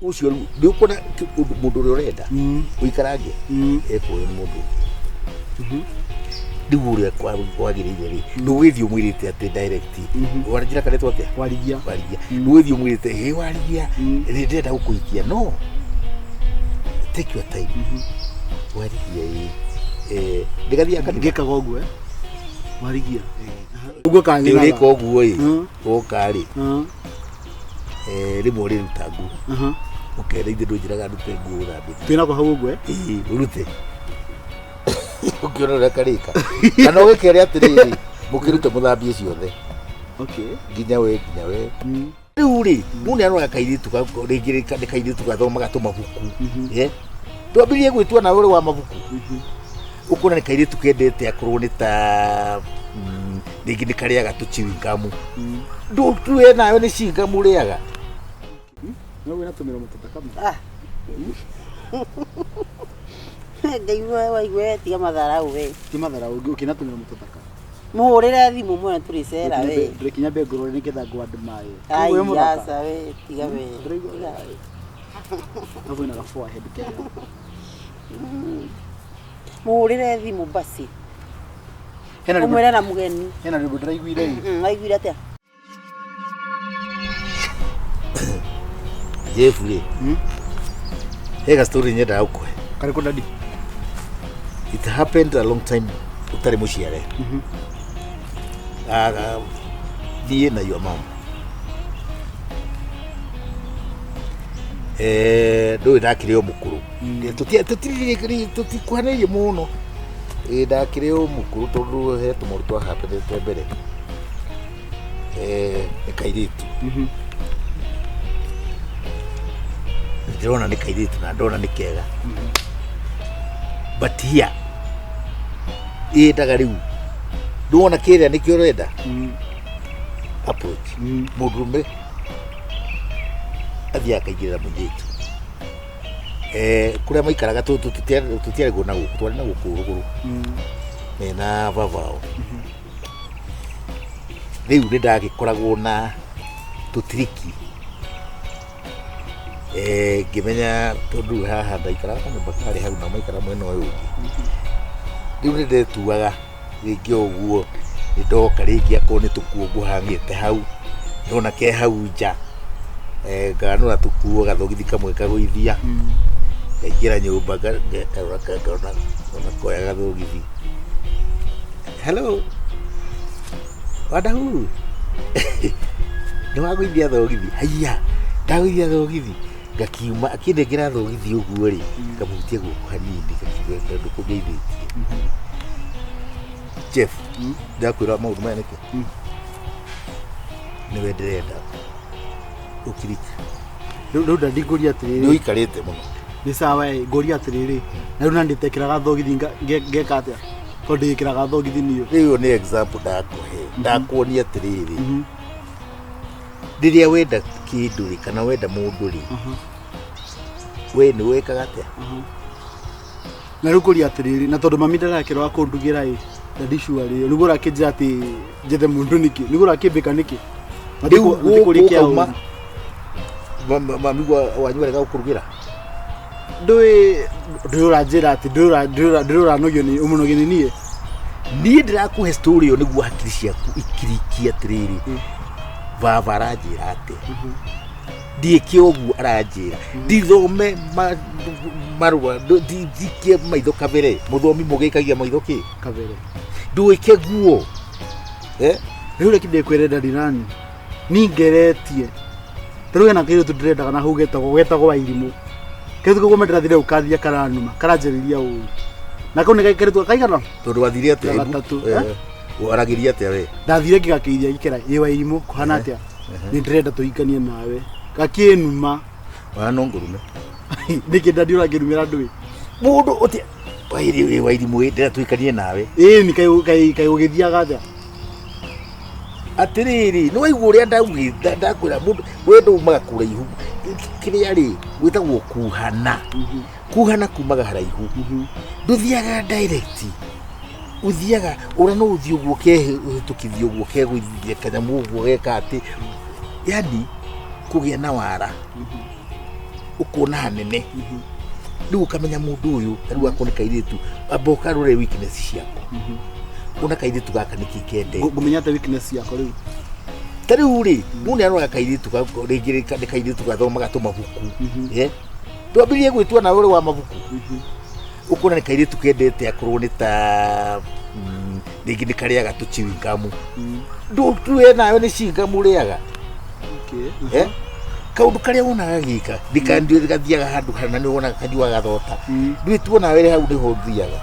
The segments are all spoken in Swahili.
ucio ndikona mundu uri urenda uikarange ekuoyo ni mundu ndiure kwagirire ri ndugithio mwirite ati direct warijira kare twake warigia ndugithio mwirite he warigia ndenda gukuikia no take your time warigia ndigathia ngeka goguo warigia ugo kangina ri koguo okari rimwe ri rutangu ukere inde ndujiraga ndute ngura twina ko hau gwe urute ukiona karika kana ugikere atiriri mukirute muthambie ciothe nginya we riu ri mune arwa kairitu ringirika ndikairitu gathoma gatuma buku twambirie gwitua na uri wa mabuku ukona ni kairitu kendete akorwo ni ta ringi ni kariaga tuchiwingamu ndutuwe nawe ni cingamu riaga no wina tumira mutataka Ndaiwa waigwe tiga matharau we. Ti matharau ukina tumira mutataka. Muhurira thimu mwana turicera we. Ndikinya be ngoro ni kitha ngwa ndimai. Ai yasa we tiga we. Avo ina gafua head kenya. Muhurira thimu basi. Hena umwera na mugeni. Hena ribu ndiraiguire. Aiguire atia. Jeffrey. Hega story nyenda ukwe. Kariko dadi. It happened a long time utari muciare. Thie na your mom. Ndo ndakire o mukuru. Tutikuhanire muno. Ndakire o mukuru tondu he tumurutwa happened mbere. Kairitu. Ndona ni kairitu na ndona ni kega. But here itaga riu ndona kiria nikio renda approach mudume athia kaigirira munjitu kuria maikaraga tutiare gona guku twari na guku ruguru na vavao riu ndagikoragwo na tutiriki ngimenya tondu haha ndaikaraga nyumba kari hau na maikara mwena uyu riu ndetuaga ringi uguo ndoka ringi akoni tukuo hangite hau ndona ke hau nja nganura tukuo gathogithi kamwe kaguithia ngira nyumba ngona koya gathogithi hello wadahu ndwaguithia thogithi haiya ndaguithia thogithi gakiuma akinde ngira thogithi uguo ri kamutie guku hanini gakigwe ndukugeithitie Jeff ndakwira maundu maya niki ni wenderenda ukirika ndo ndigũria atiriri ni uikarite muno ni sawa ngũria atiriri na rĩu nanditekiraga thogithi ngeka atia tondu ndikiraga thogithi niyo riu ni example ndakuonia atiriri ndiria wenda kinduri kana wenda munduri we ni wekaga atia na rĩu kũria atiriri na tondu mami ndarakira wa kundugira ndadishua ri nigura kije ati jethe mundu niki nigura kibika niki ndikurikia mami wanywere ga ukurugira ndurajira ati nduranoyo ni umunogeni nie ni ndirakuhe story yo niguo hakiri ciaku ikirikia atiriri baba arajira ati ndike uguo arajira ndithome marwa ndike maitho kabere muthomi mugikagia maitho ki kabere nduike guo riu rekinde kwirenda dirani ningeretie turuge na kiro tudreda kana getagwo wairimu ketu ko metrathire ukathia karanuma karanjeriria u na kau ni keretwo kaigana tondu wathiria atia waragiria atia we ndathire kigakiithia ikera wairimu kuhana atia ni ndreda tuikanie nawe gakinuma wana ngurume nikenda ndiura ngirumira ndui mundu utia wairimu ndira tuikanie nawe ni kai ugithiaga atia atiriri no waigua uria ndakwira mundu wendo umaga kuraihu kiria ri witagwo kuhana kuhana kumaga haraihu nduthiaga direct uthiaga ura no uthio guo tukithio guo kegwithia kanyamu guo geka ati yani kugia na wara ukona hanene riu ukamenya mundu uyu riu akone kairitu aboka rore weakness ciako una kairitu gaka nikikende ngumenya ate weakness yako riu tariu ri mundu arora kairitu ringirika kairitu gathoma gatuma buku twambirie gwitua na uri wa mabuku ukona ni kairitu kendete akorwo ni ta ringi ni kariaga tuchiwingamu ndutuwe nayo ni cingamu riaga kaundu karia wonaga gika ndikandio gathiaga handu kana ni wona kanjua gathota ndwituona were hau niho thiaga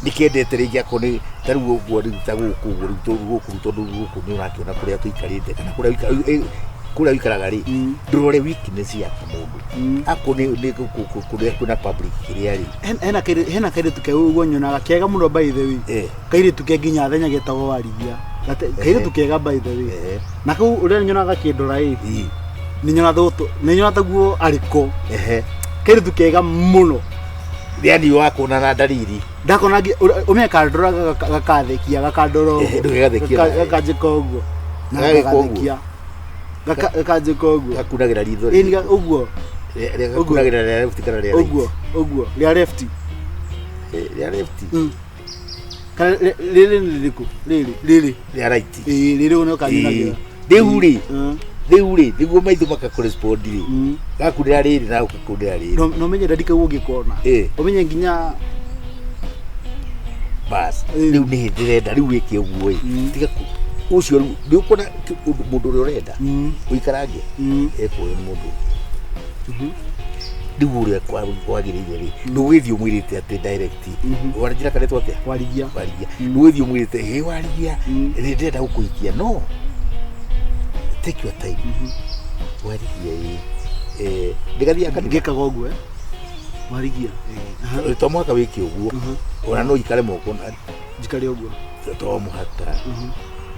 nikendete ringi akoni tariu uguo rita guku tondu guku ni unakiona kuria tuikarite kana kuria wikaraga ri ndurore weakness ya mundu akoni kuria kuna public kiria ri hena kaire tuke uguo nyonaga kega muno by the way kaire tuke nginya thenya getago warithia kaire tukega by the way na ku uria nyonaga kindora hivi ni nyona taguo ariko kaire tukega muno yani wako na dalili ndakona umeka ndora gakathekia gakandoro gakajika uguo na gakathekia gakajika uguo gakunagira ritho ini uguo gakunagira left kana ria uguo ria left kana liliku lili ria right lili unokanyina Deuri niguo maitho makakorespond ri gakurira riri na ukakurira riri no menye ndika ugikona umenye nginya bas riu ni ndirenda riu wiki uguo tiga ucio ndikona mundu uri urenda uikarange ekuwe mundu riu uri kwagirire ri ndugithio mwirite ati direct warijira kare twake warigia ndugithio mwirite he warigia ndenda gukuikia no take your time warigia ndigathia ngeka goguo warigia to mwaka wiki uguo ona no ikare moko jikare uguo to muhaka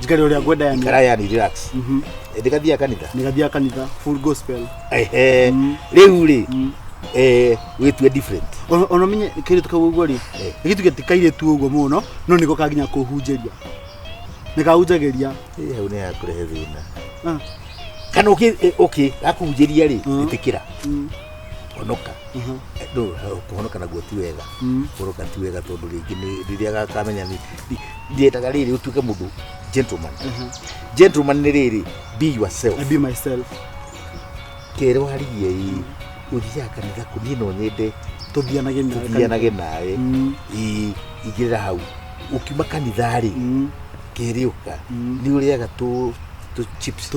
jikare uria gwenda yani ikara yani relax ndigathia kanitha full gospel riu ri witwe different ono menye kire tukaguo uguo ri gitu getikaire tu uguo muno no niko kaginya kuhunjeria nikahunjageria hau ni akurehe thina kana okay akuhunjeria ri itikira honoka ndo kuhonoka na guo ti wega kuhonoka ti wega tondu ringi ni riria gakamenya ni ndietaga riri utuke mundu gentleman ni riri be yourself be myself kero hariye uthia kanitha kuni no nyende tuthianage nawe igirira hau ukima kanitha ri kiriuka ni uriaga tu chips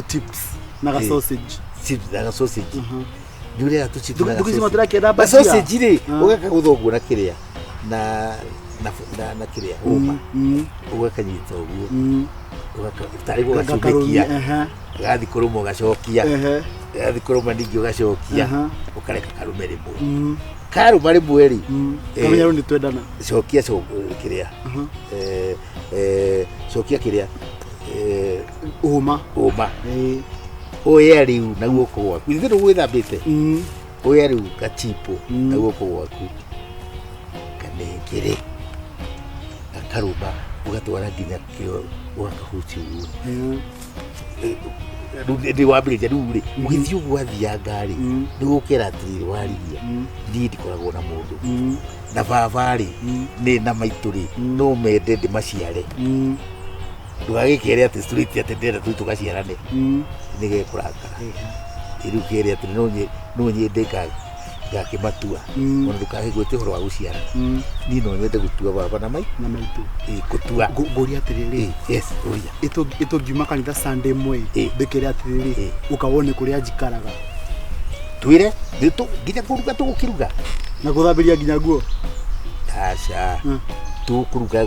na ga sausage ni uriaga tu chips na dukizima turakenda basi sausage ri ugaka guthoguo na kiria na kiria uma ugakanyita uguo ugaka tari gugacumikia gathi kurumo gacokia gathi kuruma ningi ugacokia ukareka karume rimwe karuma rimwe ri kamenya rundi twendana cokia kiria cokia kiria uma oya riu na guoko gwaku ithiru gwithambite oya riu gachipo na guoko gwaku kanengere akaruma ugatwara nginya kio wakahuti ndi wambiriria riu ri ugithio gwathia ngari ni gukera atiri warigia ndi ndikoragwo na mundu na baba ri ni na maituri no mende ndi maciare ndugagikere ati street ati ndenda tu tugaciarane ni gekurakara iriu kere ati no nyende gakimatua ona ndukahigwete horo wa guciara ni no nyende gutua baba na maitu gutua nguri atiriri yes uria ito ngiuma kanitha Sunday mwe ndikere atiriri ukawone kuria njikaraga twire nditu nginya kuruga tugukiruga na guthambiria nginya guo aca tukuruga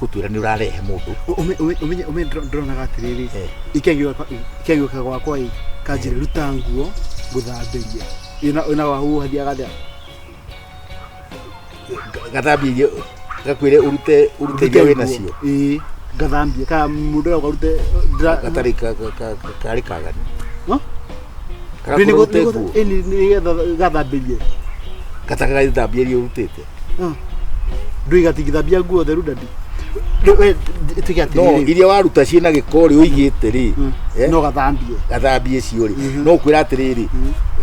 gutwira ni urarehe mundu ume ndrona gatiriri ikengio gwakwa kanjire ruta nguo guthambiria ina wahu hadia gathia gathambirie gakwire urute jawe nacio gathambie ka mundu akarute gatari kari kagani ni gathambirie kataka gathambirie urutete ndui gatigithambia nguo theru ndadi no iria waruta ciina gikori uigite ri no gathambie cio ri no kwira atiriri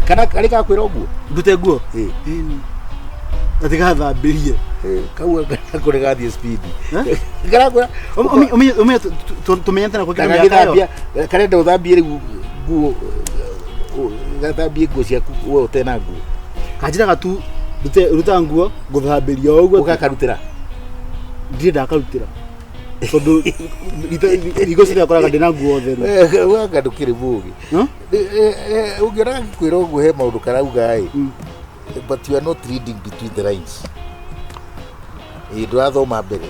kana kalika kwira uguo ndute guo ni atika thambirie kau kure gathi speed kana kwira umi tumenyana na kwa kile miaka kare ndo thambie guo gathambie guo cia wewe utena guo kanjira tu ruta nguo nguthambiria uguo ukakarutira ndire ndakarutira tondu igo cithe akoraga ndina nguo theru wanga ndukiri mugi ungiona kwira uguo he maundu karauga but you are not reading between the lines ndurathoma mbere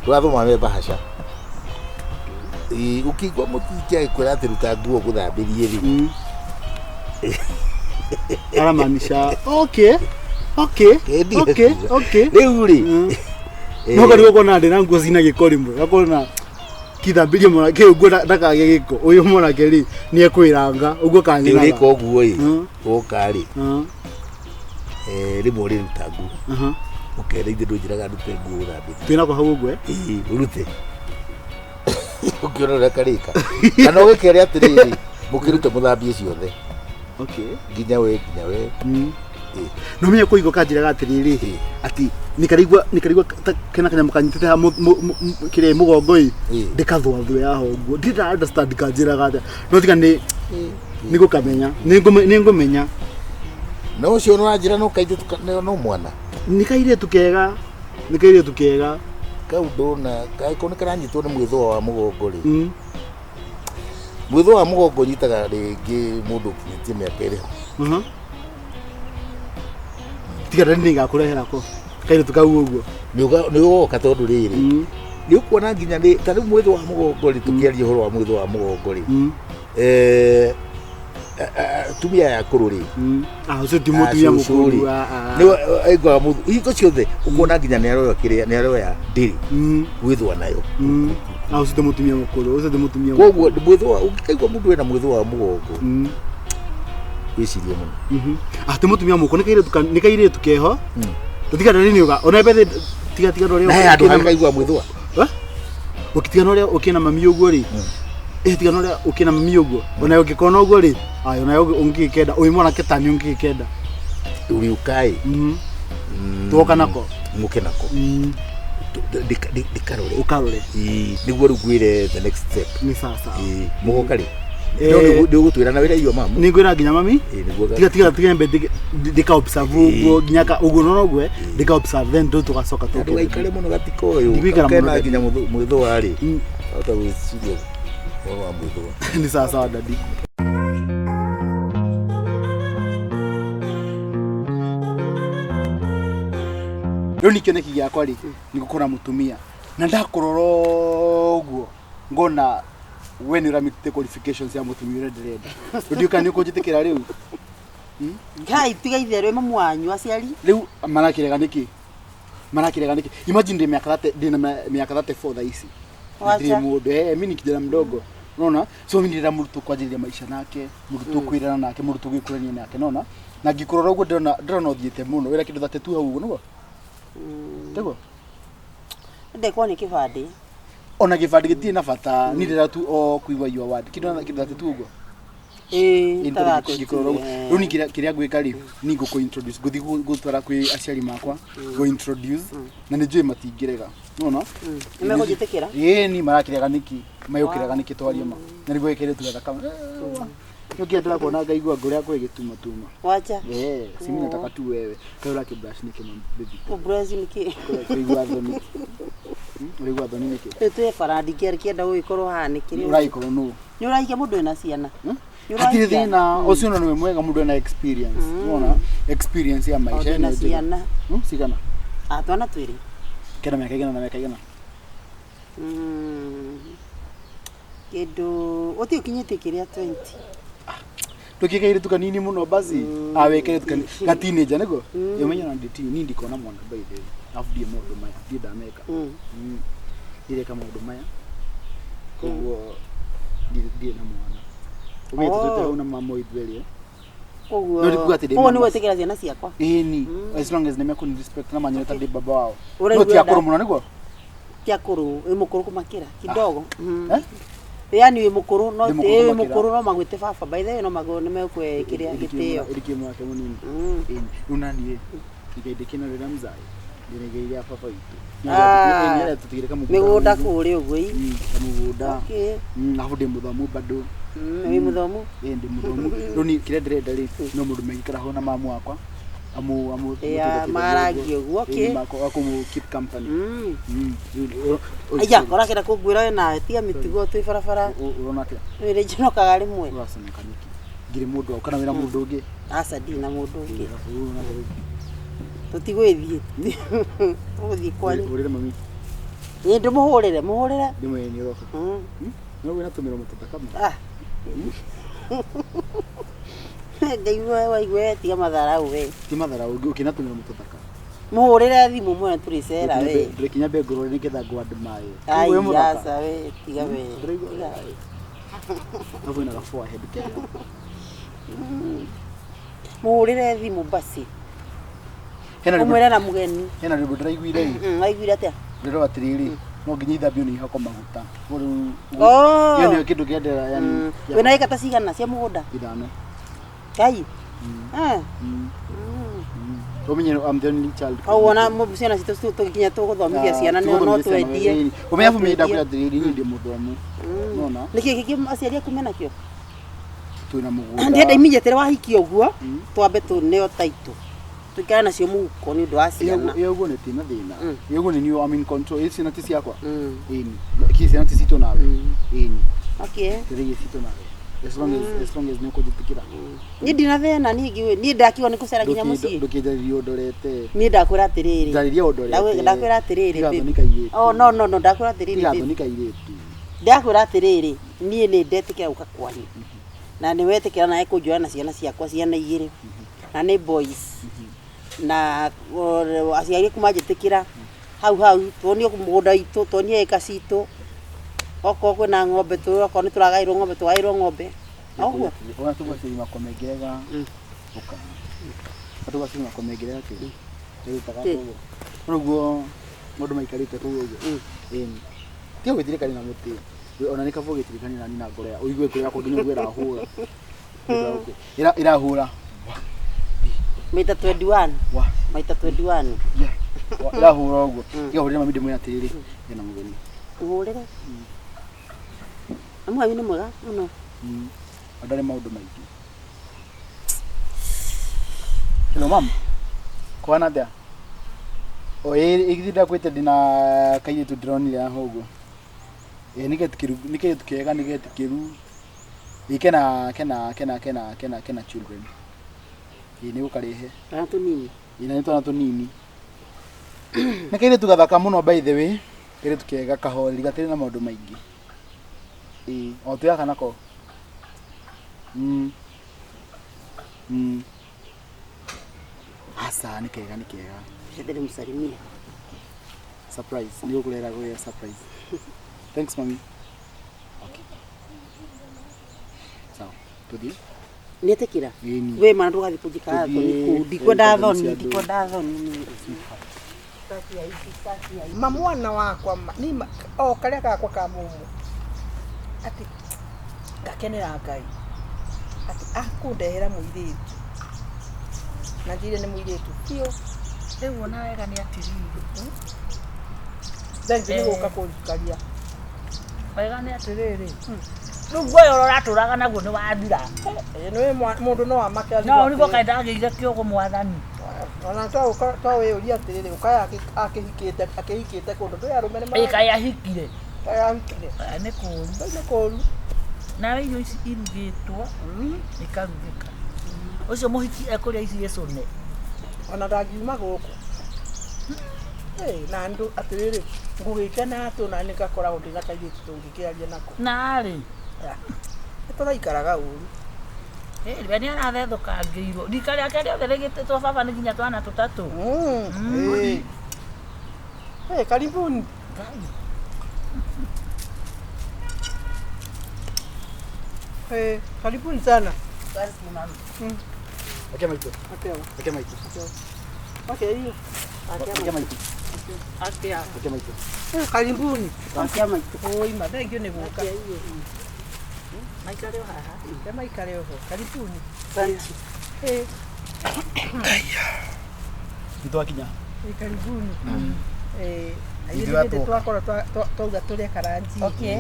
ndurathoma me bahasha ukigwa mutikia ikwira ati ruta nguo guthambirie ri aramanisha okay riu ri no kari ukona ndina nguo cina gikorimwe gakona kithambirie mona ke uguo ndakage giko uyu mona ke ri ni ekwiranga uguo kanjira ri ko guo ukari rimwe ri ruta nguo ukere inde ndujiraga ndute nguo thambirie twina ko hau uguo urute ukiona karika kana ugikere atiriri mukirute muthambie ciothe nginya we no menye kuigo kanjira atiriri ati nikarigwa kana kanya mukanyitete ha kire mugongo ndikathwa thwe yaho uguo ndita understand kanjira gata no tika ni nigukamenya ningumenya no ucio no anjira no kaithe no mwana nikaire tukega kau ndona kaiko nikaranyitwo ni mwithwa wa mugongo ri mwithwa wa mugongo nyitaga ringi mundu kinyite miaka iri tigara ni ngakurehera ko kaire tukau uguo ni ugoka tondu riri ni ukuona nginya ni tari mwithwa wa mugongo ri tukiaria horo wa mwithwa wa mugongo ri tumia ya kururi ucio ti mutumia mukuru ni aigo muthu iko ciothe ukuona nginya ni aroya ndiri withwa nayo ucio ti mutumia mukuru koguo mwithwa ukikaigwa mundu ena mwithwa wa mugongo wicirie muno ati mutumia mukuru nikaire tukeho tutigana rini uga ona bethe tiga no leo na andu akaigwa mwithwa ukitigana leo ukina mami uguo ri tigana leo ukina mami uguo ona ukikona uguo ri ayo na ungikenda uyu mwana ketani ungikenda uri ukai tuoka nako muke nako dikarore ukarore niguo rugwire the next step ni sasa mugokari ndio gutwirana wira iyo mama ningwira nginya mami tiga mbe dika observe uguo nginya uguo no gwe dika observe then ndo tugacoka tuke waikare muno gatiko uyu kana nginya mwithwa ari ota wicirio wa mwithwa ni sasa dadi Leo nikioneki giakwa ri ni gukora mutumia na ndakuroro uguo ngona we ni uramite qualifications ya mutumia urenda ndio kani ukunjitikira riu ngai tiga itherwe mamu wanyu aciari riu marakirega niki imagine miaka 34 thaisi ndio mundu mimi ni kijana mdogo unaona so mimi ndira mtu kwa ajili ya maisha nake mtu kwirana nake mtu gwikurania nake unaona na gikurora uguo ndona uthiete muno wira kindu 32 hau uguo nugo tego ndekwa ni kibandi ona kibandi gitie na bata ni ndira tu o kuigwa your word kindu 32 uguo gikurora riu ni kiria gwika ri ni guku introduce guthi gutwara kwi aciari makwa go introduce na ni njui matingirega unaona nimegujitikira ni marakirega niki mayukiraga niki twaria ma na niguo ikire tugatha kama ukiendelea kuona ngaigua nguria kwe gituma wacha simi nataka tu wewe kaula kibrush niki baby brush niki kuigua thoni urigua thoni niki tu faradi kienda uikorwo hanikire uraikoro no ni uraike mundu ena ciana Hati thina ucio no mwega mundu ena experience unaona experience ya maisha ena ciana sigana atwana twiri kena miaka igana Kedo oti ukinyite kiria 20 tukikaire tukanini muno basi awekere tukani ga teenager nego yomenya na nditi ni ndiko na mwana by the afdie modo maya dida meka ile kama modo maya kwa die na mwana umetete una mamo idwelie kwa ni wetekera ciana ciakwa ni as long as nemeko ni respect na manyeta de baba wao no ti akoro muno nego ti akoro imukuru kumakira kidogo yani we mukuru no te mukuru no magwite baba by the way no mago ni mekwe kiria gitio iriki mwake munini unani igedekina rira mzai ndiregeria baba itu tutigire kama migunda kuri ugwe mugunda okay afu ndi muthomu bado ni muthomu ndi muthomu runi kire ndirenda ri no mundu megikara ho na mamu akwa amu ya maragi uguo okay akumu keep company aya kora kira kugwira na tia mitigo twi barabara urona atia wire jinokaga rimwe urasana kaniki ngire mundu kana wira mundu ungi asa di na mundu ungi tutigwithie uthi kwani urire mami ni ndumuhurire ndimwe ni roka no wina tumira mutata kama Ndeigua waigwe tiga matharau we ti matharau ukina tumira mutata muhurire thimu mwe turisera we ndikinya be ngoro ni kitha ngwa ndimaye we mutata we tiga we avu ina gafua head kenya muhurire thimu basi hena umwere na mugeni hena ribu ndiraiguire aiguire atia ndiro atiriri no nginya ithambio ni hako maguta oh yo kindu kiendera yani wena ikata cigana cia mugunda ithano kai Omenye I'm the only child. Au wana mubusena sito tukinya tuguthomithia ciana no twendie. Umenya fumida kwa thiriri ndi muthomu. Nona. Niki kiki aciari akumena kio. Twina mugunda. Ndienda immediate wahikio guo twambe tuneo taito. Tukana nacio muko ni ndo aciana. Yogo ne tina thina. Yogo ni new I'm in control. Isi na tisi yakwa. Ini. Kisi na tisi to nawe. Ini. Okay. Tirige sito nawe. As long as niko jitikira. Ni dina thena ningi ni ndakiwa nikucera ginya muci. Ndukijari odorete. Ni ndakwira atiriri. Ndariria odorete. Ndakwira atiriri. Oh no ndakwira atiriri. Nika iretu. Ndakwira atiriri. Ni ndetikira uka kwani. Na ni wetikira na ekujoya na ciana ciakwa ciana igiri. Na ni boys. Na aciari kumajitikira hau tonio mugunda itu tonio eka citu oko kwina ng'ombe tu oko ni turagairwo ng'ombe twairwo ng'ombe oguo ona tugwaciri makomengerega uka atugwaciri makomengerega ki rutaga kogo oguo mundu maikarite kogo tio gwithirikani na muti ona ni kabo githirikani na nina ngorea uigue kwira ko nginya gwira hura irahura Maita 21 maita 21 irahura uguo igahurira mami ndimwe atiriri ena mugeni uhurire amwe ni mwega no adare maundu maingi hello mam kuoana there igithinda kwite ndina kairitu ndronire haha uguo nike tukega nike tukiru ikena kena children ni gukarehe tunini ina twana tunini nikaire tugathaka muno by the way kire tukega kahori gatire na maundu maingi o tuyaka nako asa nikega shedere msalimia surprise ndio kulera kwa surprise thanks mami okay sawa tudi netekira we mana tugathi kujikara ndikwenda thoni mamwana wakwa ni o karia gakwa ka mumu ati gakenera Ngai ati akundehera muiritu na njire ni muiritu pio riu ona wega ni atiriri thangi ni guka kunjikaria wega ni atiriri riu goyo roraturaga naguo ni wathira ni mundu no amake no niko kaenda agire kiogo mwathani ona to we uri atiriri ukaya akihikite kundu ndo yarume ni kaya hikire ni kuru na irio ici irugitwo ikarugika ucio muhiki ekuria ici icune ona ndangiuma guku na ndu atiriri ngugikena atu na nikakoragwo ndina kairitu tungikiaria nako nari turaikaraga uru ribe ni arathethukangirwo rika riake riothe rigititwo baba ni nginya twana tutatu karibuni karibuni sana. Basi mama. Okay maitu. Okay. Okay maitu. Okay hiyo. Okay maitu. Akia. Akia maitũ. Karibuni. Akia maitũ. Oi, mathengio nĩ gũka. Maikare haha. Maikare ho. Karibuni. Asante. Nitwakinya. Karibuni. Aithĩ twakorwo twauga tũrĩa karanji. Okay.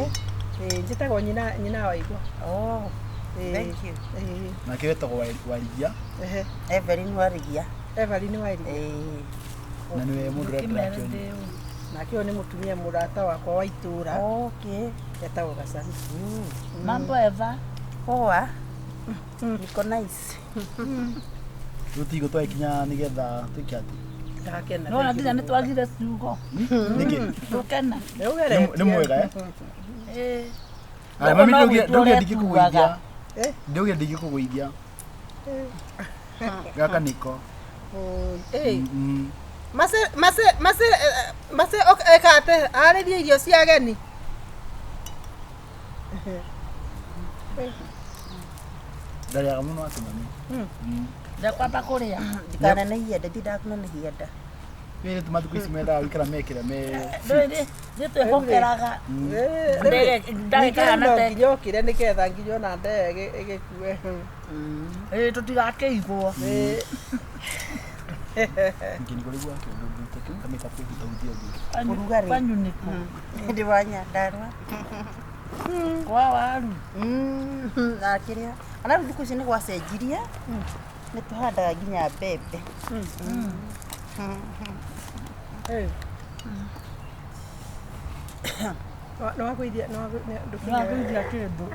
Njĩtagwo nyina waigua. Oh. Thank you. Na kiwetagwo Warigia. Evelyn Warigia. Evelyn Warigia. Na niwe mũndũ ũrenda kĩonyo. Nake ũyũ nĩ mũtumia mũrata wakwa wa itũũra. Okay. Etagwo Gacari. Mambo Eva. Poa. Niko nice. Rĩu tigo twakinya nĩgetha twĩke atĩ. No nginya nĩ twagire ciugo. Nĩkĩ? Tũkena. Nĩ mwega mami ndauge ndingĩkũgũithia. Ndauge ndingĩkũgũithia. Gaka nĩko. Mase ekate arĩria irio cia ageni. Ndarĩaga mũno atĩ mami. Ndakwamba kũrĩa. Ndikananehia nda ndidakunanehia nda. Wĩrĩ tũmathukũ ici mendaga gũikara mekĩra me. Ndũrĩ nĩtwĩhokeraga. Ndagĩkara na te. Njokire nĩgetha nginya ona ndege ĩgĩkue. Tũtigakĩigwo. Ngini kũrigwa kĩndũ ngĩte kamĩka kwĩhuta gũthia ũngĩ. Ũrugarĩ. Kwanyu nĩkũ? Ndi wa Nyandarua. Kwa waru. Na kĩrĩa. Ona thikũ ici nĩ gwacenjirie. Nĩ tũhandaga nginya mbembe. No wakuithia Nĩwagũithia kĩndũ.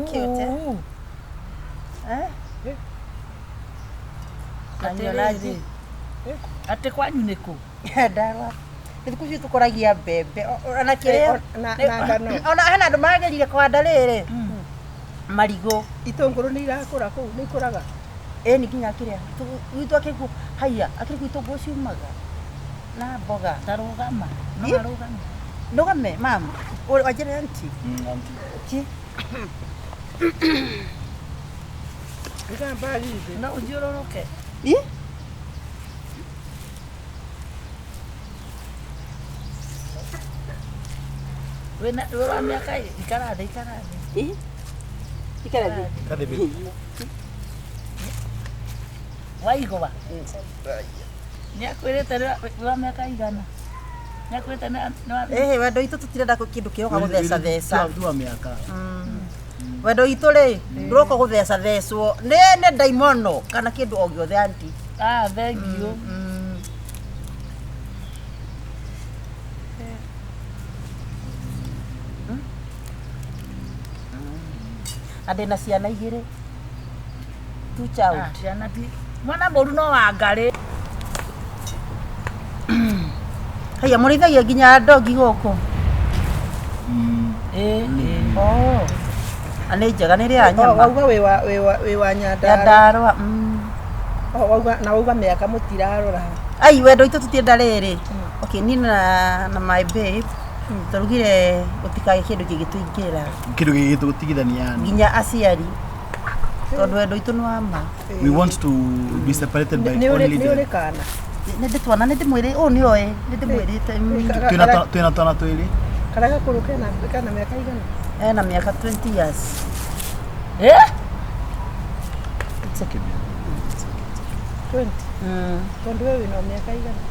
Cute. Atĩ kwanyu nĩkũ? Nyandarua. Thikũ ici tũkũragia mbembe. Ona kĩrĩa. na ngano. Ona hena andũ magerire kũhanda rĩrĩ. Marigũ. Itũngũrũ nĩ irakũra kũu, nĩ ikũraga. Nĩ nginya kĩrĩa. Gwitũ akĩrĩkũ haiya, akĩrĩkũ itũngũrũ ciumaga. Na mboga. Tarũgama. No arũgame. Ndũgame, mama. Wajĩra aunti. Ki. Ikamba hivi. No ũthiũrũrũke. Wĩna wa mĩaka ikara thĩ. Ikarathi. Kathĩ Waigua. Nĩakwĩrĩte wa mĩaka igana. Nĩakwĩrĩte Wendo itũ tũtirenda kĩndũ kĩroka gũtheca theca. Tuwa mĩaka. Wendo itũ rĩ, ndũroka gũtheca thecwo. Nĩ ndaimono kana kĩndũ o gĩothe aunti. Thengiũ. Na ndĩna ciana igĩrĩ. Two child. Ciana ti mwana mũru no wa ngarĩ. Haiya mũrĩithagia nginya ndogi gũkũ. Nĩ njega nĩ rĩa nyama. Wauga wĩ wa Nyandarua. Na wauga mĩaka mũtirarora. Ai wendo itũ tũtienda rĩrĩ. Okay, niĩ na my babe tũrugire gũtikage kĩndũ kĩngĩtũingĩra. Kĩndũ gĩgĩtũtigithania. Nginya aciari. Tondũ wendo itũ nĩ wa ma. We want to be separated by only Nĩ ũrĩ kana. Nĩ ndĩtwana nĩ ndĩmwĩrĩ ũũ nĩ oĩ nĩ ndĩmwĩrĩte. Twĩna twana twĩrĩ. Kana gakũrũ kana mĩaka igana? Ena mĩaka 20 years. It's okay. 20. Tondũ wewe wĩna mĩaka igana?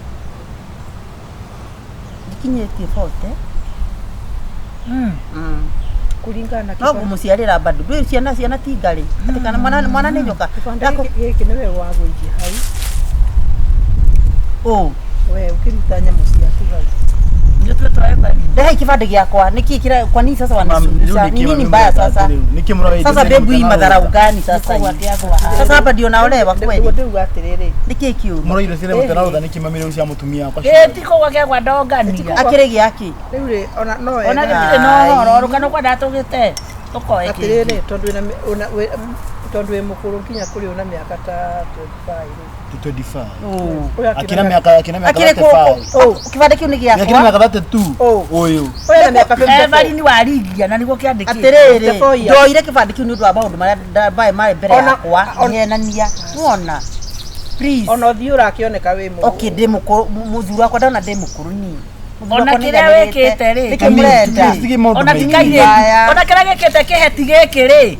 Ndikinyĩtie 40. Kũringana No ngũmũciarĩra bado. Ndũĩ ciana ti ngarĩ. Atĩ kana mwana nĩ nyoka. Gĩkĩ nĩwe wagũithia hau. We ũkĩruta nyamũ ciaku hau. Ndio twetwa Ndehe kibande gĩakwa. Niki kira kwa nini sasa wanisumbua? Ni nini mbaya sasa? Sasa bebu hii madharau gani sasa hii? Sasa hapa ndio naolewa kweli. Ndio atiriri. Niki kiu. Mũroire cire mũtara utha niki mamire ucia mutumia kwa tiko gwake kwa ndongania. Akire gĩaki. Riu ri no ona gĩtirĩ no horo kana kwa ndatũgĩte. Tukoe atiriri tondu tondu we mukuru nginya kuri una miaka ta 25. 25 Akina miaka 35. Kibande kiu ni giakwa. Akina miaka 32. Uyu. oya na miaka 54 bari ni warigia na niguo kiandiki Atiriri ndoire kibande kiu ni undu wa maundu maria ndabae mari mbere yakwa nyenania wona please ona thiura akioneka wi mu okay ndi mukuru muthuru wakwa ndona ndi mukuru ni ona kiria wikite ri ona kikaire ona kiria gikite kiheti giki ri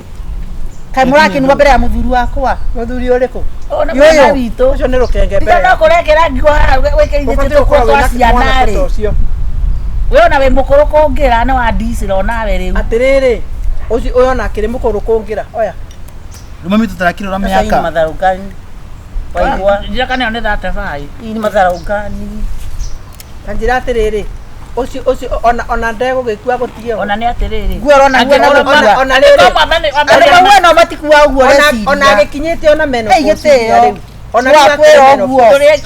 kai murakinwa mbere ya muthuru wakwa muthuri uriku ona mwana witu ucio ni rukenge mbere ndona kurekera ngwa wikirithite kwa ciana ri we ona we mukuru kungira na wa ndicira ona we riu atiriri ucio uyona akiri mukuru kungira oya Mami tutarakira miaka. Matharukani waigua njira kana ne that fai ini matharukani kanjira atiriri ucio ona ndego gikua gutigio ona ni atiriri guo ona ona riri we no matikua uguo ona gikinyite ona meno ona wakwira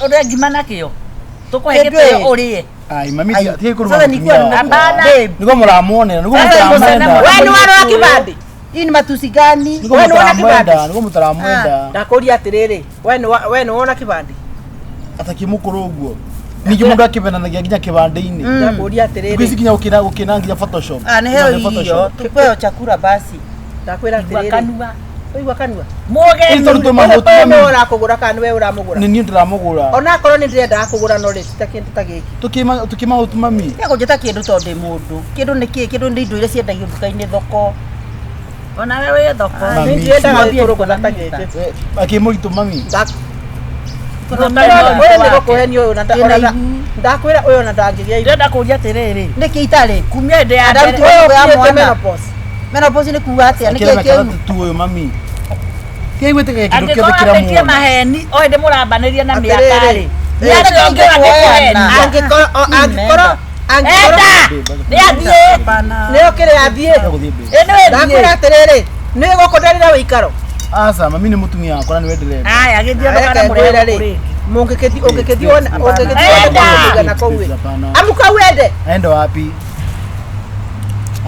ore ngima nakio tukuhegete urie Ai mami tie kuruma. sasa nikuwa abana Niko muramuone, niko mutaramwenda. wewe ni wana wa kibandi ini matusi gani Niko mutaramwenda, niko mutaramwenda. ndakuria atiriri we ni wona kibandi Atakimukuru uguo. Niki mundu akibenanagia nginya kibande-ini. ndakuria atiriri Kwisi nginya ukina nginya Photoshop. ni heo hiyo tupeo chakula basi ndakwira atiriri kanua oigwa kanua muge Itoruto wewe mahuti ni mami. wona kugura kana we uramugura Ni ndiramugura. ona korwo ni ndirenda kugura no rita kintu ta giki Tukima utu mami. yako njeta kindu tonde mundu kindu ni kindu ndi indo iria ciendagio nduka-ini thoko ona wewe thoko Mami. ni ndirenda kugura ta giki Akimuritu mami. wewe ni gukuheni uyu ndakwira uyu na ndangigia indo ndenda kuria atiriri niki itari kumia inde ya Adamu mbere tu- ya mwana. menopause menopause ni kuga atia niki Akira kiu miaka 3 uyu mami. Tie gwete kindu angĩkorwo kiothe ambĩtie kira mu. maheni oĩ ndĩmũrambanĩria na Atĩrĩrĩ. mĩaka rĩ angĩkorwo enda nĩ athiĩ nä å kä rä athiä ndakwä atä nä gå kå ndarä ra wä ikaro Asa mami ni mutumia wakwa ni wenderera. aya gĩthiĩ ndũkana mũreo kũrĩ må ngä kä thiä na kåu amuka wende Aenda wapi?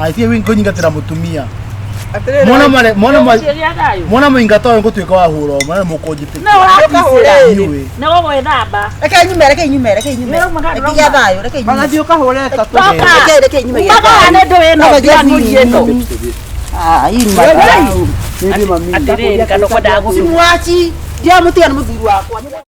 Aitie wingo nyingatira mutumia. atä Mwana mwinga toyo ngutwika wa huro, mwana mukonjite. no ũrakucĩra Niwe. nĩ gũgwĩthamba reke nyume reke nyume ikigia thayo reke nyume magathiä å kahå re tatå reke nyume ũgaga nĩ ndũ ĩno ndiangũriĩtwo ini atĩrĩrĩ kana ũkwendaga gũtũ simwachi ndia mutia na muthuru wakwa